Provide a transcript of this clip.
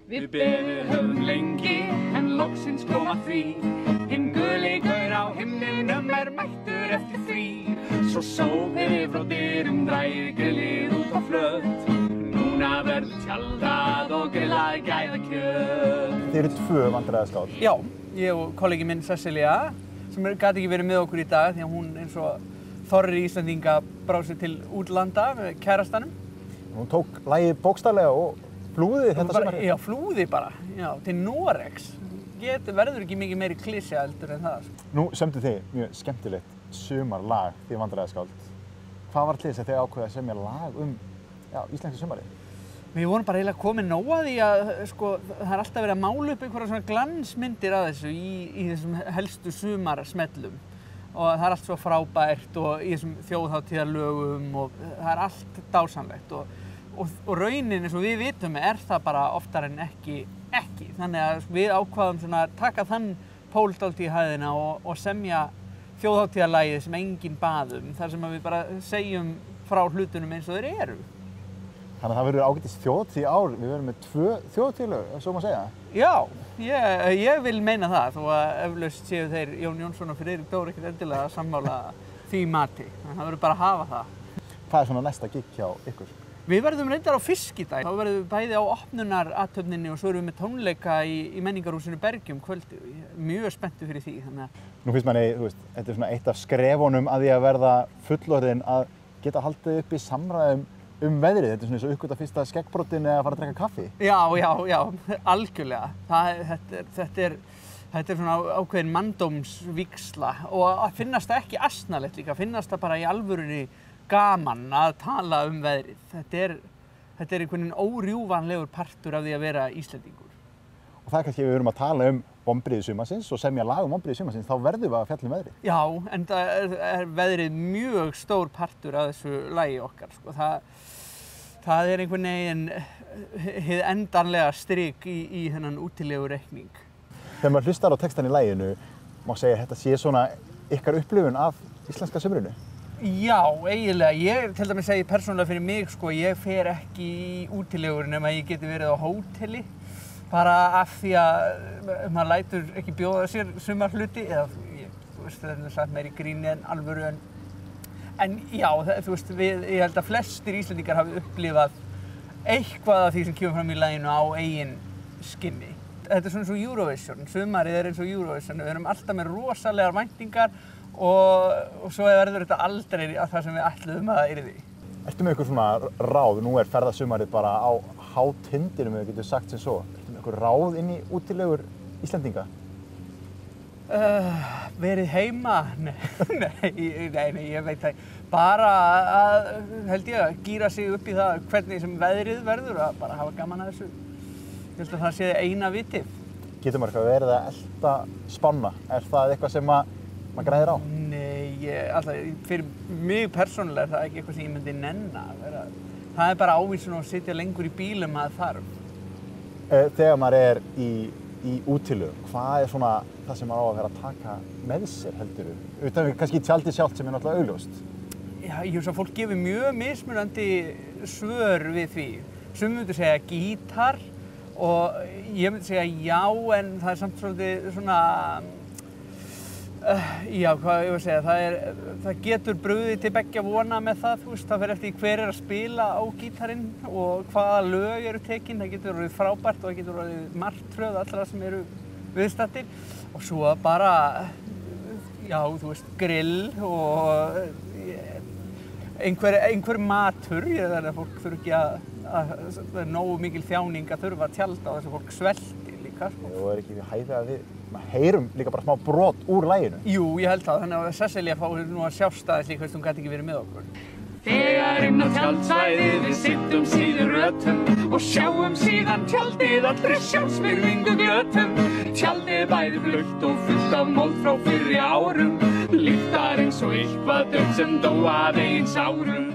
Við beðið höfum lengi, en loksins kom að því. Hinn guli gaur á himninum mættur eftir því. Svo sópið frá dyrum drægir grillið út á flöt. Núna verður tjaldað og grillað gæðakjöt. Þið eru tvö vandræðaskáld. Já, ég og kollegi minn Cecilia, sem gat ekki verið með okkur í dag því að hún eins og þorri Íslendinga brá sig til útlanda með kærastanum. Hún tók lagið bókstaflega og flúði þetta sumarið? Já, flúði bara, já, til Noregs. Verður ekki mikið meiri klisja heldur en það. Nú sömdu þið mjög skemmtilegt sumarlag, þið vandræðaskáld. Hvað var til þess að þið ákveðið að semja lag íslenska sumarið? Við vorum bara eiginlega komið nóg að því að það er alltaf verið að mála upp einhverja svona glansmyndir af þessu í þessum helstu sumarsmellum. Og það er allt svo frábært og í þessum þjóðhátíðarlögum og það er allt dásamlegt. Og raunin eins og við vitum er það bara oftar en ekki. Þannig að við ákváðum svona að taka þann pól dálítið í hæðina og semja þjóðhátíðarlagið sem enginn bað um. Þar sem við bara segjum frá hlutunum eins og þeir eru. Þannig að það verður ágætis þjóðhátíð í ár. Við verðum með 2 þjóðhátíðarlög, ef svo má segja. Já, ég vil meina það, þó að eflaust séu þeir Jón Jónsson og Friðrik Dór ekkert endilega að sammála því mati. Það verður bara að hafa það. Hvað er svona næsta gigg hjá ykkur? Við verðum reyndar á Fiskidag. Þá verðum við bæði á opnunarathöfninni og svo erum við með tónleika í menningarhúsinu Bergi kvöldið. Ég er mjög spenntur fyrir því. Nú finnst manni, þetta er svona eitt af skrefunum að því að verða fullorðinn að geta haldið upp í samræðum veðrið. Þetta er svona eins og uppgöta fyrsta skeggbrotin eða að fara að drekka kaffi. Já, algjörlega. Þetta er svona ákveðin manndómsvígsla og að finnast það ekki asnalegt líka, finnast það bara í alvörunni gaman að tala veðrið. Þetta er einhvern veginn órjúfanlegur partur af því að vera Íslendingur. Og það er kannski ef við erum að tala vonbrigði sumarsins og semja lag vonbrigði sumarsins, þá verðum við að fjalla veðrið. Já, en það er veðrið mjög stór partur af þessu lagi okkar. Það er einhvern veginn hið endanlega strik í þennan útilegureikning. Þegar maður hlustar á textan í laginu, má segja að þetta sé svona ykkar upplifun af íslenska sumrinu? Já, eiginlega. Ég til dæmis segi persónulega fyrir mig, ég fer ekki í útilegur nema ég geti verið á hóteli. Bara af því að maður lætur ekki bjóða sér sumarhluti, eða það er sagt meira í gríni en alvöru. En já, ég held að flestir Íslendingar hafi upplifað eitthvað af því sem kemur fram í laginu á eigin skinni. Þetta er svona eins og Eurovision, sumarið er eins og Eurovision. Við erum alltaf með rosalegar væntingar og svo verður þetta aldrei að það sem við ætluðum að það yrði. Ertu með eitthvað svona ráð? Nú er ferðasumarið bara á hátindinum, ef við getum sagt sem svo. Ertu með eitthvað ráð inn í útilegur Íslendinga? Verið heima? Nei, ég veit það. Bara að, held ég, að gíra sig upp í það hvernig sem veðrið verður, að bara hafa gaman að þessu. Ég held að það sé eina vitið. Getur maður eitthvað verið að elta spána? Er það eitthvað sem maður græðir á? Nei, fyrir mig persónulega er það ekki eitthvað sem ég myndi nenna. Það er bara ávísun að sitja lengur í bílum að þarf. Þegar maður er í útilegu, hvað er svona það sem maður á að vera að taka með sér, heldur þú? Utan kannski tjaldið sjálft sem er náttúrulega augljóst. Já, ég hugsa að fólk gefur mjög mismunandi svör við því. Sumir myndu segja gítar og ég myndi segja já, en það er samt svolítið svona já, hvað ég var að segja, það getur brugðið til beggja vona með það, það fer eftir hver er að spila á gítarinn og hvaða lög eru tekin, það getur orðið frábært og það getur orðið martröð allra sem eru viðstaddir og svo bara, já, grill og einhver matur, þannig að fólk þurfi ekki að það er nógu mikil þjáning að þurfa að tjalda á þess að fólk svelti líka. Og er ekki við hæfið að maður heyrum líka bara smá brot úr laginu? Jú, ég held það, þannig að Cecilia fái nú að sjást aðeins líka, hún gæti ekki verið með okkur. Þegar inn á tjaldsvæðið við sittum síður rötum og sjáum síðan tjaldið allri sjálfsvirðingu glötum. Tjaldið bæði blautt og fullt af mold frá fyrri árum, lyktar eins og eitthvað sem dó að eigin sárum.